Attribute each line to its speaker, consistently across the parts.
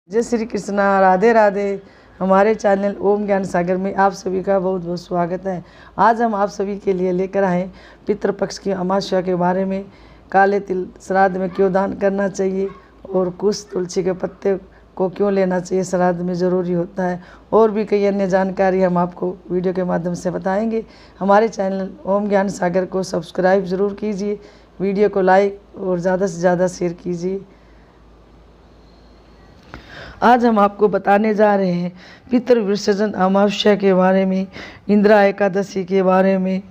Speaker 1: जय श्री कृष्णा, राधे राधे। हमारे चैनल ओम ज्ञान सागर में आप सभी का बहुत बहुत स्वागत है। आज हम आप सभी के लिए लेकर आए पितृपक्ष की अमावस्या के बारे में। काले तिल श्राद्ध में क्यों दान करना चाहिए और कुश तुलसी के पत्ते को क्यों लेना चाहिए, श्राद्ध में ज़रूरी होता है, और भी कई अन्य जानकारी हम आपको वीडियो के माध्यम से बताएंगे। हमारे चैनल ओम ज्ञान सागर को सब्सक्राइब ज़रूर कीजिए, वीडियो को लाइक और ज़्यादा से ज़्यादा शेयर कीजिए। आज हम आपको बताने जा रहे हैं पितृ विसर्जन अमावस्या के बारे में, इंदिरा एकादशी के बारे में,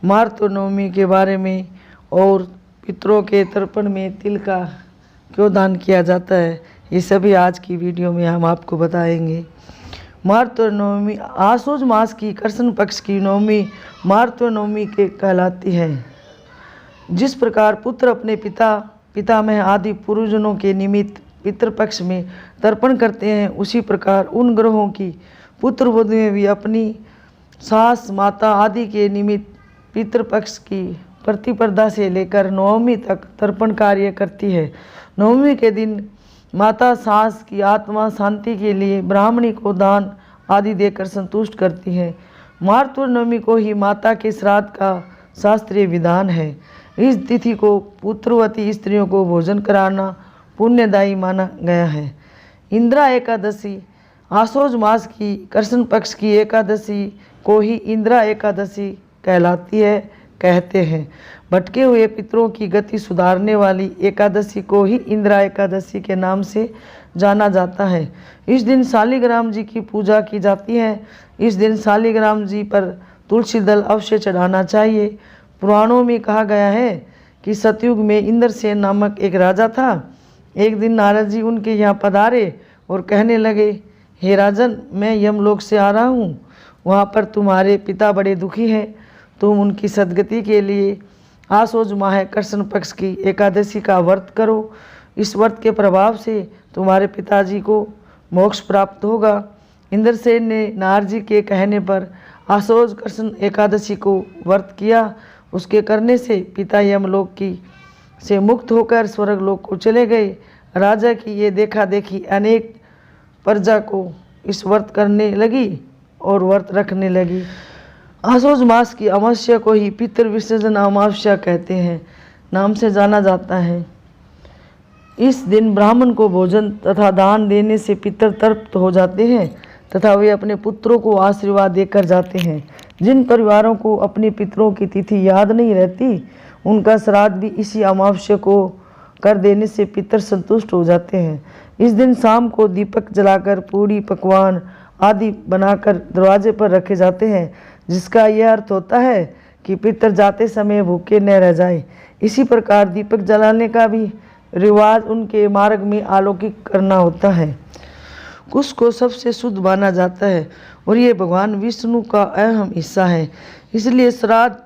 Speaker 1: मार्तनवमी के बारे में, और पितरों के तर्पण में तिल का क्यों दान किया जाता है। ये सभी आज की वीडियो में हम आपको बताएंगे। मार्तनवमी आश्वयुज मास की कृष्ण पक्ष की नवमी मार्तनवमी के कहलाती है। जिस प्रकार पुत्र अपने पितामह आदि पूर्वजनों के निमित्त पितृपक्ष में तर्पण करते हैं, उसी प्रकार उन ग्रहों की पुत्र वधुएं भी अपनी सास माता आदि के निमित्त पितृपक्ष की प्रतिपदा से लेकर नवमी तक तर्पण कार्य करती है। नवमी के दिन माता सास की आत्मा शांति के लिए ब्राह्मणी को दान आदि देकर संतुष्ट करती है। मार्तनवमी को ही माता के श्राद्ध का शास्त्रीय विधान है। इस तिथि को पुत्रवती स्त्रियों को भोजन कराना पुण्यदायी माना गया है। इंदिरा एकादशी आश्वयुज मास की कृष्ण पक्ष की एकादशी को ही इंदिरा एकादशी कहते हैं। भटके हुए पितरों की गति सुधारने वाली एकादशी को ही इंदिरा एकादशी के नाम से जाना जाता है। इस दिन शालिग्राम जी की पूजा की जाती है। इस दिन शालिग्राम जी पर तुलसी दल अवश्य चढ़ाना चाहिए। पुराणों में कहा गया है कि सतयुग में इंद्रसेन नामक एक राजा था। एक दिन नारद जी उनके यहाँ पधारे और कहने लगे, हे राजन, मैं यमलोक से आ रहा हूँ। वहाँ पर तुम्हारे पिता बड़े दुखी हैं। तुम उनकी सद्गति के लिए आश्वयुज माह कृष्ण पक्ष की एकादशी का व्रत करो। इस व्रत के प्रभाव से तुम्हारे पिताजी को मोक्ष प्राप्त होगा। इंद्रसेन ने नारद जी के कहने पर आश्वयुज कृष्ण एकादशी को व्रत किया। उसके करने से पिता यमलोक की से मुक्त होकर स्वर्गलोक को चले गए। राजा की ये देखा देखी अनेक प्रजा को इस व्रत करने लगी और व्रत रखने लगी। आश्वयुज मास की अमावस्या को ही पितृ विसर्जन अमावस्या कहते हैं, नाम से जाना जाता है। इस दिन ब्राह्मण को भोजन तथा दान देने से पितर तृप्त हो जाते हैं तथा वे अपने पुत्रों को आशीर्वाद देकर जाते हैं। जिन परिवारों को अपने पितरों की तिथि याद नहीं रहती, उनका श्राद्ध भी इसी अमावस्या को कर देने से पितर संतुष्ट हो जाते हैं। इस दिन शाम को दीपक जलाकर पूड़ी पकवान आदि बनाकर दरवाजे पर रखे जाते हैं, जिसका यह अर्थ होता है कि पितर जाते समय भूखे न रह जाए। इसी प्रकार दीपक जलाने का भी रिवाज उनके मार्ग में अलौकिक करना होता है। कुश को सबसे शुद्ध माना जाता है और ये भगवान विष्णु का अहम हिस्सा है, इसलिए श्राद्ध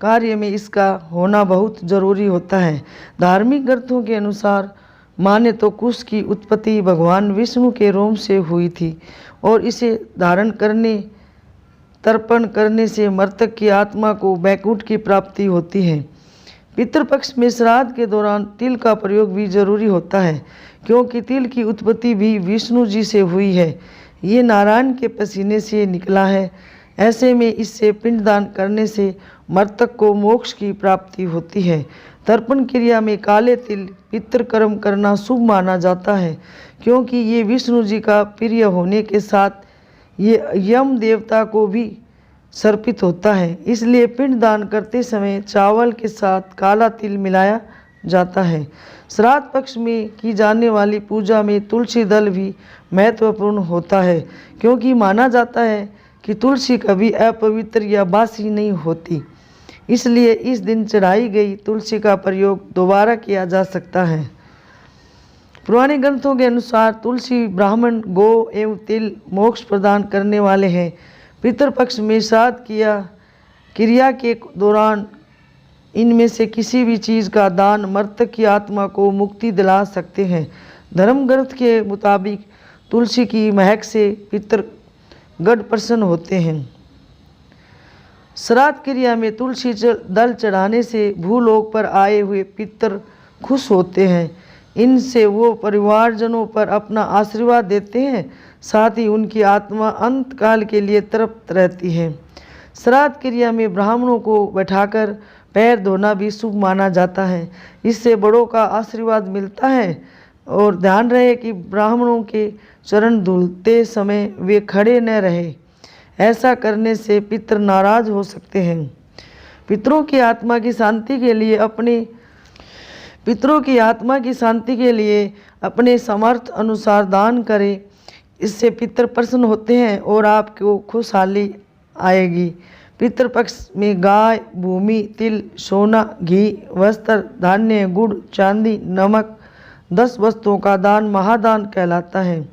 Speaker 1: कार्य में इसका होना बहुत जरूरी होता है। धार्मिक ग्रंथों के अनुसार माने तो कुश की उत्पत्ति भगवान विष्णु के रोम से हुई थी और इसे धारण करने तर्पण करने से मृतक की आत्मा को वैकुंठ की प्राप्ति होती है। पितृपक्ष में श्राद्ध के दौरान तिल का प्रयोग भी जरूरी होता है, क्योंकि तिल की उत्पत्ति भी विष्णु जी से हुई है। ये नारायण के पसीने से निकला है। ऐसे में इससे पिंडदान करने से मृतक को मोक्ष की प्राप्ति होती है। तर्पण क्रिया में काले तिल पितृकर्म करना शुभ माना जाता है, क्योंकि ये विष्णु जी का प्रिय होने के साथ ये यम देवता को भी समर्पित होता है। इसलिए पिंडदान करते समय चावल के साथ काला तिल मिलाया जाता है। श्राद्ध पक्ष में की जाने वाली पूजा में तुलसी दल भी महत्वपूर्ण होता है, क्योंकि माना जाता है कि तुलसी कभी अपवित्र या बासी नहीं होती। इसलिए इस दिन चढ़ाई गई तुलसी का प्रयोग दोबारा किया जा सकता है। पुराने ग्रंथों के अनुसार तुलसी ब्राह्मण गौ एवं तिल मोक्ष प्रदान करने वाले हैं। पितृपक्ष में श्राद्ध क्रिया के दौरान इनमें से किसी भी चीज़ का दान मृतक की आत्मा को मुक्ति दिला सकते हैं। धर्म ग्रंथ के मुताबिक तुलसी की महक से पितर गढ़ प्रसन्न होते हैं। श्राद्ध क्रिया में तुलसी दल चढ़ाने से भूलोक पर आए हुए पितर खुश होते हैं। इनसे वो परिवारजनों पर अपना आशीर्वाद देते हैं, साथ ही उनकी आत्मा अंत काल के लिए तृप्त रहती है। श्राद्ध क्रिया में ब्राह्मणों को बैठाकर पैर धोना भी शुभ माना जाता है। इससे बड़ों का आशीर्वाद मिलता है। और ध्यान रहे कि ब्राह्मणों के चरण धुलते समय वे खड़े न रहे। ऐसा करने से पितृ नाराज हो सकते हैं। पितरों की आत्मा की शांति के लिए अपने समर्थ अनुसार दान करें। इससे पितृ प्रसन्न होते हैं और आपको खुशहाली आएगी। पितृपक्ष में गाय, भूमि, तिल, सोना, घी, वस्त्र, धान्य, गुड़, चांदी, नमक 10 वस्तुओं का दान महादान कहलाता है।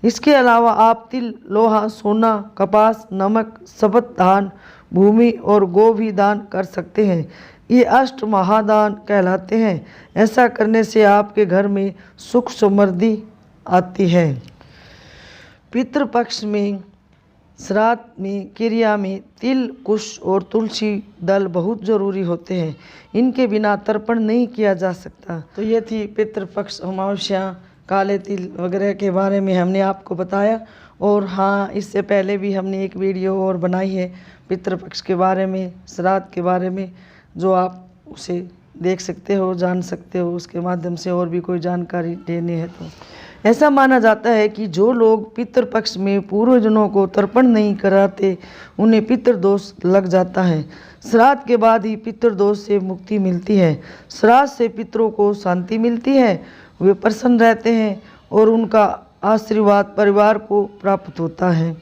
Speaker 1: इसके अलावा आप तिल, लोहा, सोना, कपास, नमक, शपथ धान, भूमि और गो भी दान कर सकते हैं। ये अष्ट महादान कहलाते हैं। ऐसा करने से आपके घर में सुख समृद्धि आती है। पितृपक्ष में श्राद्ध में क्रिया में तिल, कुश और तुलसी दल बहुत ज़रूरी होते हैं। इनके बिना तर्पण नहीं किया जा सकता। तो ये थी पितृपक्ष अमावस्या, काले तिल वगैरह के बारे में हमने आपको बताया। और हाँ, इससे पहले भी हमने एक वीडियो और बनाई है पितृपक्ष के बारे में, श्राद्ध के बारे में, जो आप उसे देख सकते हो, जान सकते हो। उसके माध्यम से और भी कोई जानकारी लेनी है तो ऐसा माना जाता है कि जो लोग पितृपक्ष में पूर्वजनों को तर्पण नहीं कराते उन्हें पितृदोष लग जाता है। श्राद्ध के बाद ही पितृदोष से मुक्ति मिलती है। श्राद्ध से पितरों को शांति मिलती है, वे प्रसन्न रहते हैं और उनका आशीर्वाद परिवार को प्राप्त होता है।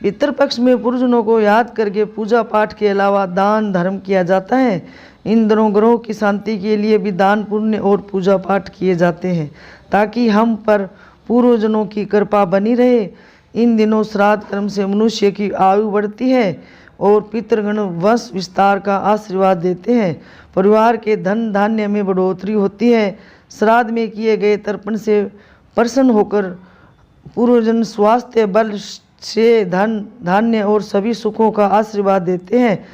Speaker 1: पितृपक्ष में पूर्वजनों को याद करके पूजा पाठ के अलावा दान धर्म किया जाता है। इन दोनों ग्रहों की शांति के लिए भी दान पुण्य और पूजा पाठ किए जाते हैं ताकि हम पर पूर्वजनों की कृपा बनी रहे। इन दिनों श्राद्ध कर्म से मनुष्य की आयु बढ़ती है और पितृगण वंश विस्तार का आशीर्वाद देते हैं। परिवार के धन धान्य में बढ़ोतरी होती है। श्राद्ध में किए गए तर्पण से प्रसन्न होकर पूर्वजन स्वास्थ्य, बल से, धन धान्य और सभी सुखों का आशीर्वाद देते हैं।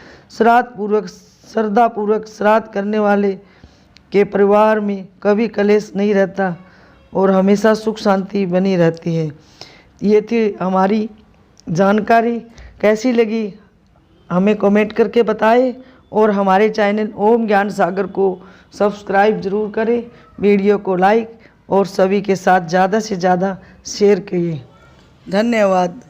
Speaker 1: श्रद्धा पूर्वक श्राद्ध करने वाले के परिवार में कभी कलेश नहीं रहता और हमेशा सुख शांति बनी रहती है। ये थी हमारी जानकारी। कैसी लगी हमें कमेंट करके बताएं और हमारे चैनल ओम ज्ञान सागर को सब्सक्राइब जरूर करें। वीडियो को लाइक और सभी के साथ ज़्यादा से ज़्यादा शेयर करिए। धन्यवाद।